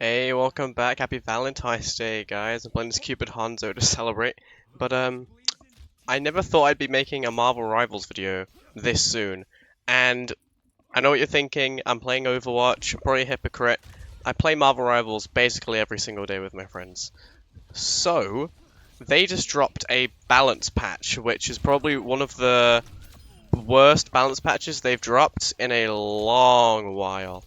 Hey, welcome back. Happy Valentine's Day, guys. I'm playing this Cupid Hanzo to celebrate. But I never thought I'd be making a Marvel Rivals video this soon. And I know what you're thinking. I'm playing Overwatch. I'm probably a hypocrite. I play Marvel Rivals basically every single day with my friends. So, they just dropped a balance patch, which is probably one of the worst balance patches they've dropped in a long while.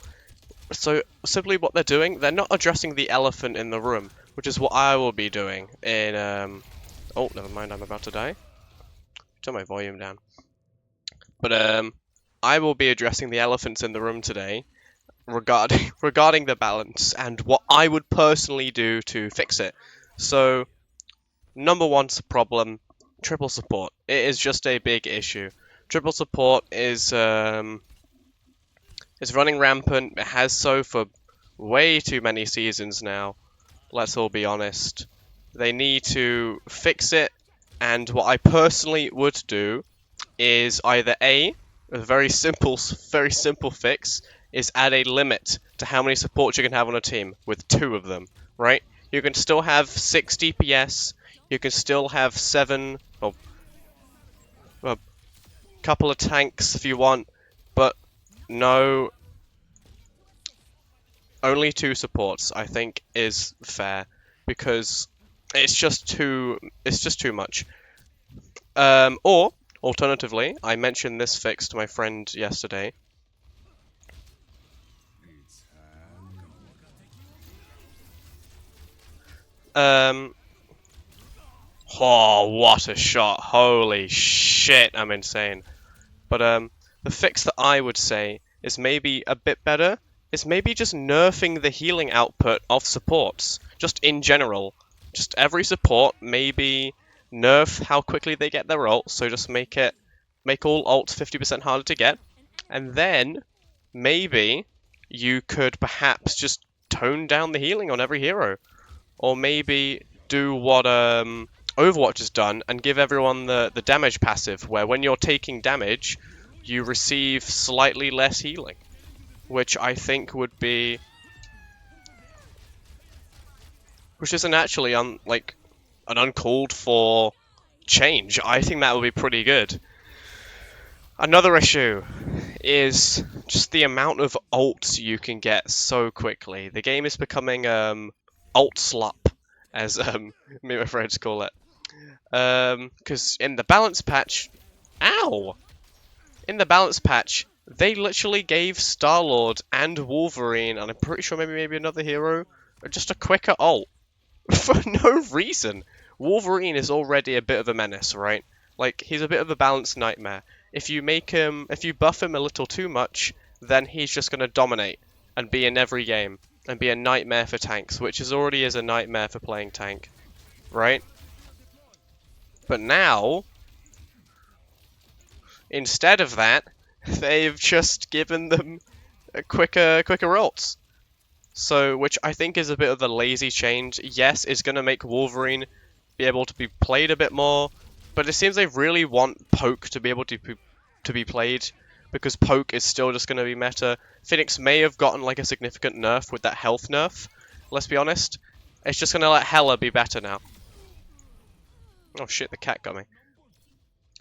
So simply what they're doing, they're not addressing the elephant in the room, which is what I will be doing in oh, never mind, I'm about to die. Turn my volume down. But I will be addressing the elephants in the room today regarding the balance and what I would personally do to fix it. So number one problem, triple support. It is just a big issue. Triple support is running rampant. It has so for way too many seasons now. Let's all be honest. They need to fix it, and what I personally would do is either a very simple fix is add a limit to how many supports you can have on a team with two of them, right? You can still have 6 DPS, you can still have 7, well, a couple of tanks if you want, but no, only 2 supports I think is fair because it's just too much. Or alternatively, I mentioned this fix to my friend yesterday. Um, oh, what a shot! Holy shit, I'm insane. But the fix that I would say is maybe a bit better. Is maybe just nerfing the healing output of supports, just in general. Just every support, maybe nerf how quickly they get their ult, so just make all ults 50% harder to get. And then maybe you could perhaps just tone down the healing on every hero. Or maybe do what Overwatch has done and give everyone the damage passive, where when you're taking damage, you receive slightly less healing. Which I think would be... Which isn't actually like an uncalled for change. I think that would be pretty good. Another issue is just the amount of ults you can get so quickly. The game is becoming ult slop, as me and my friends call it. Because in the balance patch, ow! In the balance patch, they literally gave Star-Lord and Wolverine, and I'm pretty sure maybe another hero, just a quicker ult for no reason. Wolverine is already a bit of a menace, right? Like, he's a bit of a balanced nightmare. If you buff him a little too much, then he's just going to dominate and be in every game and be a nightmare for tanks, which already is a nightmare for playing tank, right? But now, instead of that, they've just given them quicker ults. So, which I think is a bit of a lazy change. Yes, it's going to make Wolverine be able to be played a bit more, but it seems they really want Poke to be able to be played, because Poke is still just going to be meta. Phoenix may have gotten like a significant nerf with that health nerf, let's be honest. It's just going to let Hela be better now. Oh shit, the cat got me.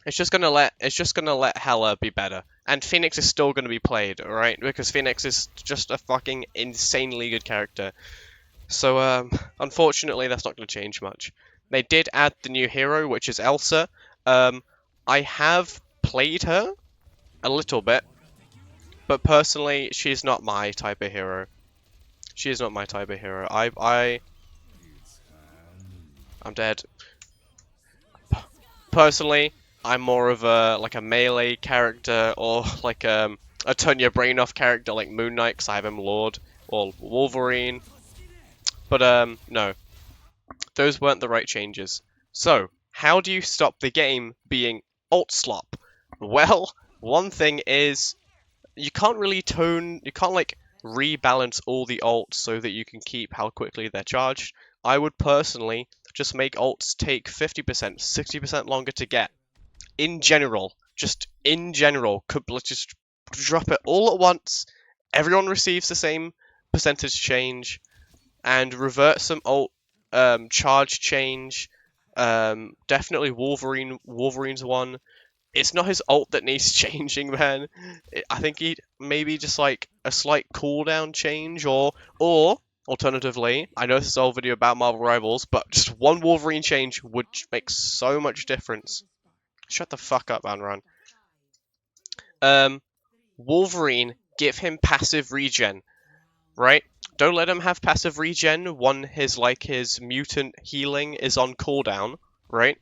It's just gonna let Hela be better, and Phoenix is still gonna be played, alright? Because Phoenix is just a fucking insanely good character. So unfortunately, that's not gonna change much. They did add the new hero, which is Elsa. I have played her a little bit, but personally, she's not my type of hero. She is not my type of hero. I'm dead. Personally, I'm more of a melee character, or like a turn your brain off character like Moon Knight, because I have him Lord, or Wolverine. But no, those weren't the right changes. So, how do you stop the game being ult slop? Well, one thing is you can't like rebalance all the ults so that you can keep how quickly they're charged. I would personally just make ults take 50%, 60% longer to get. In general, let's just drop it all at once. Everyone receives the same percentage change. and revert some ult, charge change. Definitely Wolverine's one. It's not his ult that needs changing, man. I think he maybe just like a slight cooldown change, or alternatively, I know this is a whole video about Marvel Rivals, but just one Wolverine change would make so much difference. Shut the fuck up, Anran. Wolverine, give him passive regen, right? Don't let him have passive regen when his mutant healing is on cooldown, right?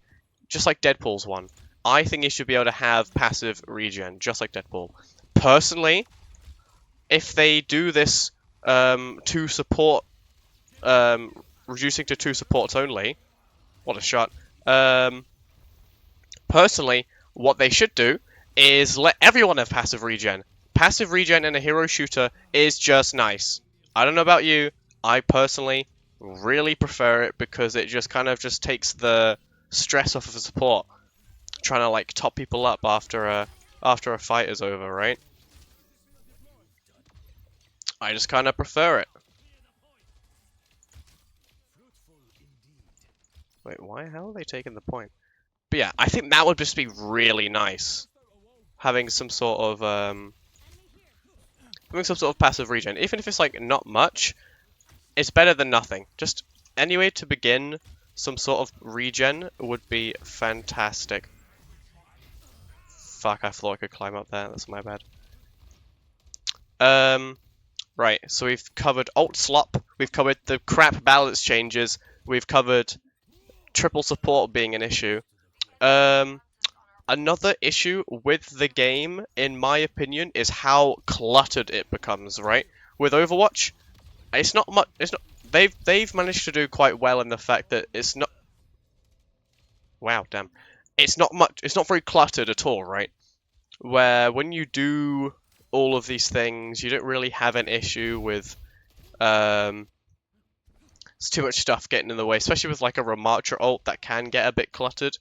Just like Deadpool's one. I think he should be able to have passive regen, just like Deadpool. Personally, if they do this to support, reducing to 2 supports only, what a shot. Personally, what they should do is let everyone have passive regen. Passive regen in a hero shooter is just nice. I don't know about you, I personally really prefer it because it just kind of just takes the stress off of the support. Trying to like top people up after a fight is over, right? I just kind of prefer it. Wait, why? How are they taking the point? But yeah, I think that would just be really nice, having some sort of passive regen, even if it's like not much. It's better than nothing. Just anyway to begin, some sort of regen would be fantastic. Fuck, I thought I could climb up there. That's my bad. Right, so we've covered alt slop, we've covered the crap balance changes, we've covered triple support being an issue. Another issue with the game, in my opinion, is how cluttered it becomes, right? With Overwatch, it's not much, it's not, they've managed to do quite well in the fact that it's not, wow, damn. It's not very cluttered at all, right? Where when you do all of these things, you don't really have an issue with it's too much stuff getting in the way, especially with like a Ramattra ult that can get a bit cluttered.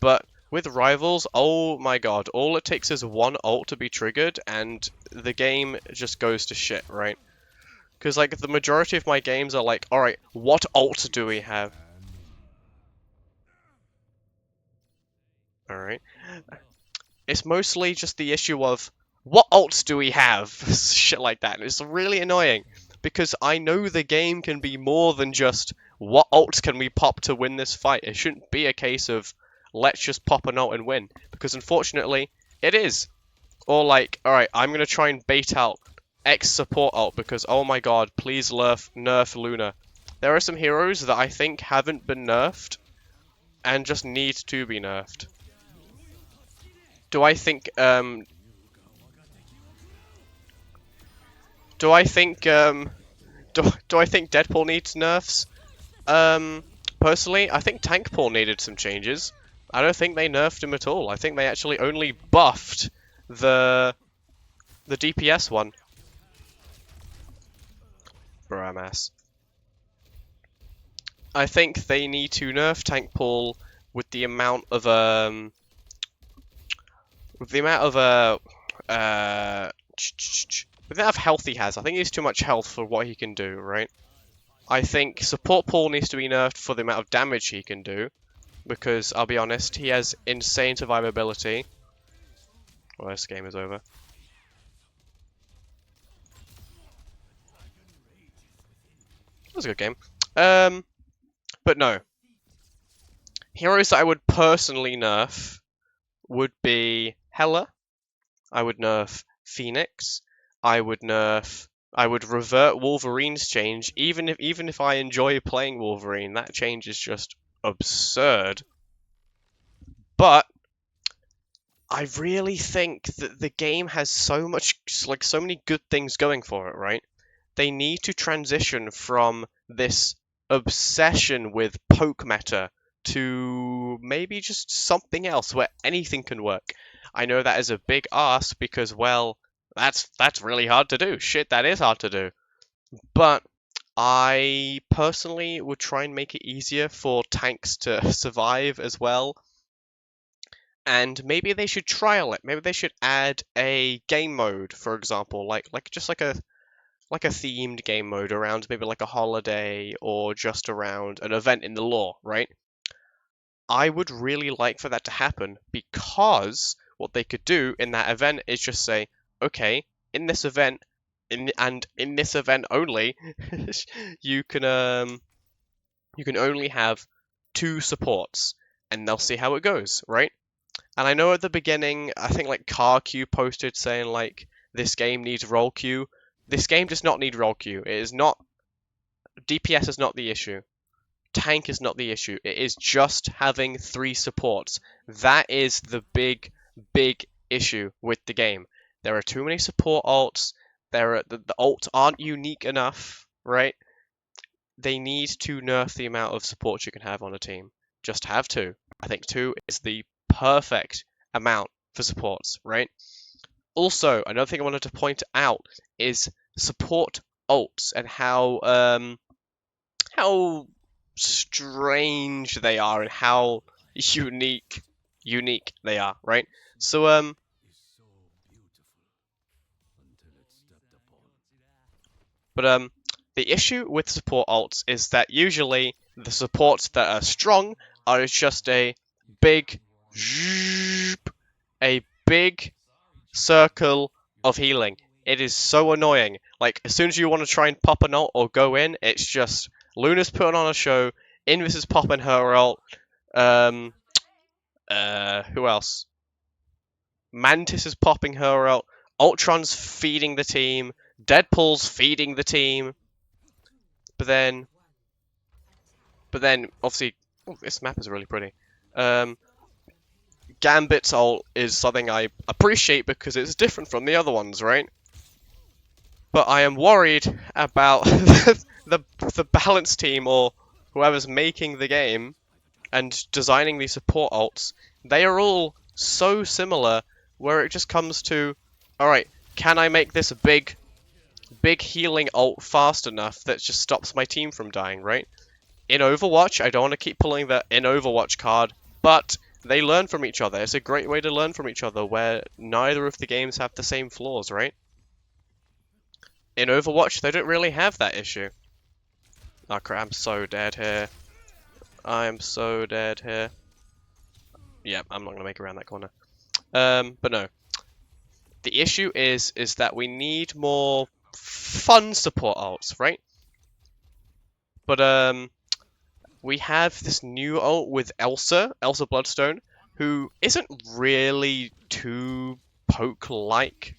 But with Rivals, oh my god, all it takes is one ult to be triggered and the game just goes to shit, right? Because like the majority of my games are like, alright, what ult do we have? Alright. It's mostly just the issue of, what ults do we have? Shit like that. And it's really annoying. Because I know the game can be more than just, what ults can we pop to win this fight? It shouldn't be a case of, let's just pop an ult and win. Because unfortunately, it is. Or like, alright, I'm going to try and bait out X support ult because, oh my god, please nerf Luna. There are some heroes that I think haven't been nerfed and just need to be nerfed. Do I think do I think Deadpool needs nerfs? Personally, I think Tankpool needed some changes. I don't think they nerfed him at all. I think they actually only buffed the DPS one. Bruh, ass. I think they need to nerf Tankpool with the amount of with the amount of health he has. I think he's too much health for what he can do, right? I think support Paul needs to be nerfed for the amount of damage he can do, because I'll be honest, he has insane survivability. Well, this game is over. That was a good game. But no. Heroes that I would personally nerf would be Hela. I would nerf Phoenix. I would revert Wolverine's change, even if I enjoy playing Wolverine. That change is just absurd. But I really think that the game has so many good things going for it, right? They need to transition from this obsession with poke meta to maybe just something else where anything can work. I know that is a big ask because, well, that's really hard to do. Shit, that is hard to do. But I personally would try and make it easier for tanks to survive as well. And maybe they should trial it. Maybe they should add a game mode, for example, like like a themed game mode around maybe like a holiday or just around an event in the lore, right? I would really like for that to happen because what they could do in that event is just say, okay, in this event, in this event only, you can only have 2 supports, and they'll see how it goes, right? And I know at the beginning, I think like CarQ posted saying like this game needs role queue. This game does not need role queue. It is not DPS is not the issue. Tank is not the issue. It is just having 3 supports. That is the big issue with the game. There are too many support ults. The ults aren't unique enough, right? They need to nerf the amount of support you can have on a team. Just have 2. I think 2 is the perfect amount for supports, right? Also, another thing I wanted to point out is support ults and how strange they are and how unique they are, right? So the issue with support ults is that usually the supports that are strong are just big a big circle of healing. It is so annoying. Like, as soon as you want to try and pop an ult or go in, it's just Luna's putting on a show, Invis is popping her ult, um, who else? Mantis is popping her ult, Ultron's feeding the team, Deadpool's feeding the team, but then, obviously, oh, this map is really pretty. Gambit's ult is something I appreciate because it's different from the other ones, right? But I am worried about the balance team or whoever's making the game and designing these support ults. They are all so similar where it just comes to, alright, can I make this big healing ult fast enough that just stops my team from dying, right? In Overwatch, I don't want to keep pulling the in Overwatch card, but they learn from each other. It's a great way to learn from each other where neither of the games have the same flaws, right? In Overwatch, they don't really have that issue. Oh crap, I'm so dead here. I am so dead here. Yeah, I'm not going to make it around that corner. But no. The issue is that we need more fun support ults, right? But we have this new ult with Elsa Bloodstone, who isn't really too poke-like.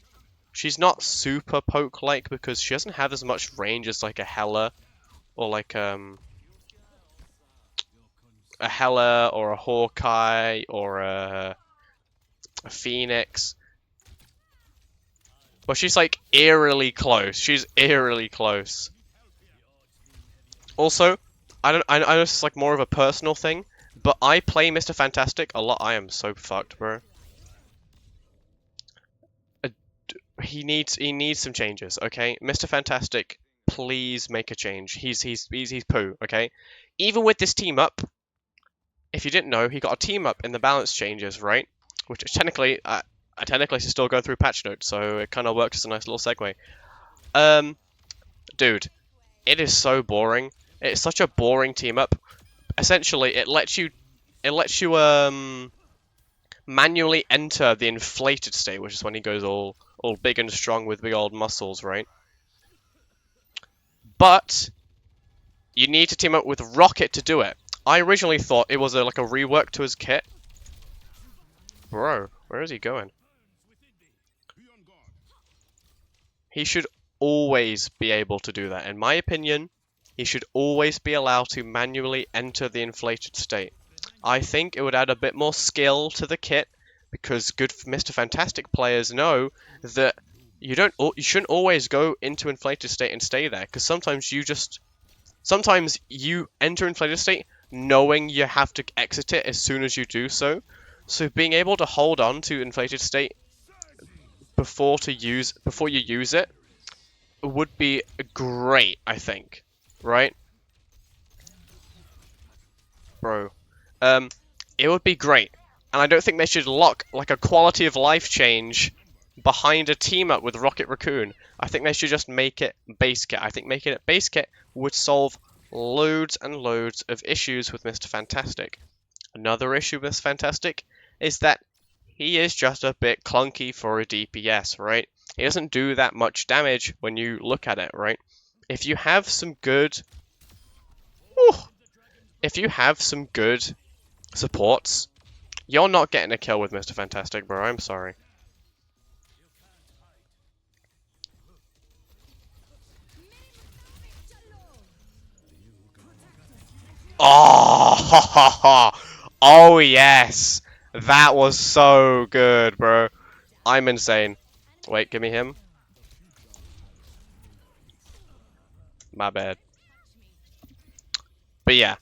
She's not super poke-like because she doesn't have as much range as like a Hela or like a Hela or a Hawkeye or a Phoenix. But she's like eerily close. She's eerily close. Also, I know this is like more of a personal thing, but I play Mr. Fantastic a lot. I am so fucked, bro. He needs some changes, okay? Mr. Fantastic, please make a change. He's poo, okay? Even with this team up, if you didn't know, he got a team up in the balance changes, right? Which technically, I technically should still go through patch notes, so it kind of works as a nice little segue. Dude, it is so boring. It's such a boring team up. Essentially, it lets you manually enter the inflated state, which is when he goes all big and strong with big old muscles, right? But you need to team up with Rocket to do it. I originally thought it was like a rework to his kit. Bro, where is he going? He should always be able to do that. In my opinion, he should always be allowed to manually enter the inflated state. I think it would add a bit more skill to the kit because good Mr. Fantastic players know that you shouldn't always go into inflated state and stay there because sometimes you enter inflated state knowing you have to exit it as soon as you do so. So being able to hold on to inflated state before you use it would be great, I think. Right? Bro. It would be great. And I don't think they should lock like a quality of life change behind a team up with Rocket Raccoon. I think they should just make it base kit. I think making it base kit would solve loads and loads of issues with Mr. Fantastic. Another issue with Mr. Fantastic is that he is just a bit clunky for a DPS, right? He doesn't do that much damage when you look at it, right? If you have some good... Whew, if you have some good supports, you're not getting a kill with Mr. Fantastic, bro. I'm sorry. Oh, oh yes, that was so good, bro. I'm insane. Wait, give me him. My bad. But yeah,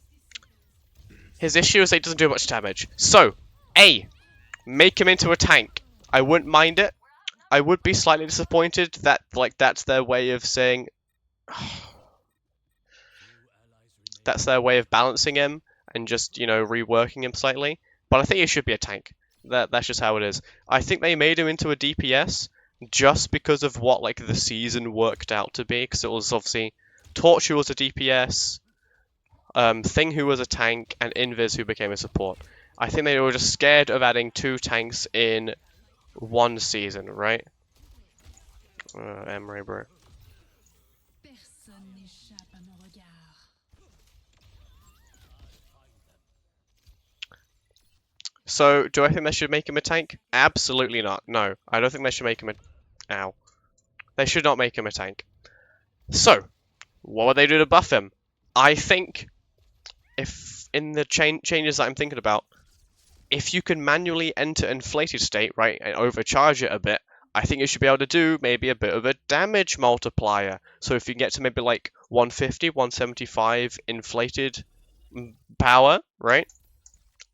his issue is that he doesn't do much damage. So, A, make him into a tank. I wouldn't mind it. I would be slightly disappointed that that's their way of saying that's their way of balancing him and just, you know, reworking him slightly. But I think he should be a tank. That's just how it is. I think they made him into a DPS just because of what like the season worked out to be, because it was obviously Torch who was a DPS, Thing who was a tank, and Invis who became a support. I think they were just scared of adding 2 tanks in one season, right? Emery, bro. So, do I think they should make him a tank? Absolutely not. No, I don't think they should make him a... Ow. They should not make him a tank. So, what would they do to buff him? I think, if in the changes that I'm thinking about, if you can manually enter inflated state, right, and overcharge it a bit, I think you should be able to do maybe a bit of a damage multiplier. So if you get to maybe like 150, 175 inflated power, right?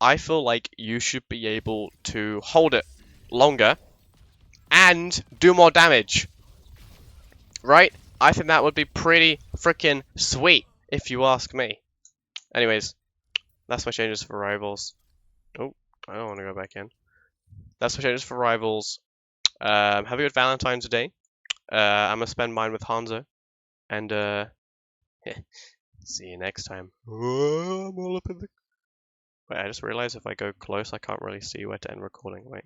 I feel like you should be able to hold it longer and do more damage, right? I think that would be pretty freaking sweet, if you ask me. Anyways, that's my changes for rivals. Oh, I don't want to go back in. That's my changes for rivals. Have a good Valentine's Day. I'm gonna spend mine with Hanzo, and see you next time. I'm all up in the... Wait, I just realized if I go close, I can't really see where to end recording. Wait.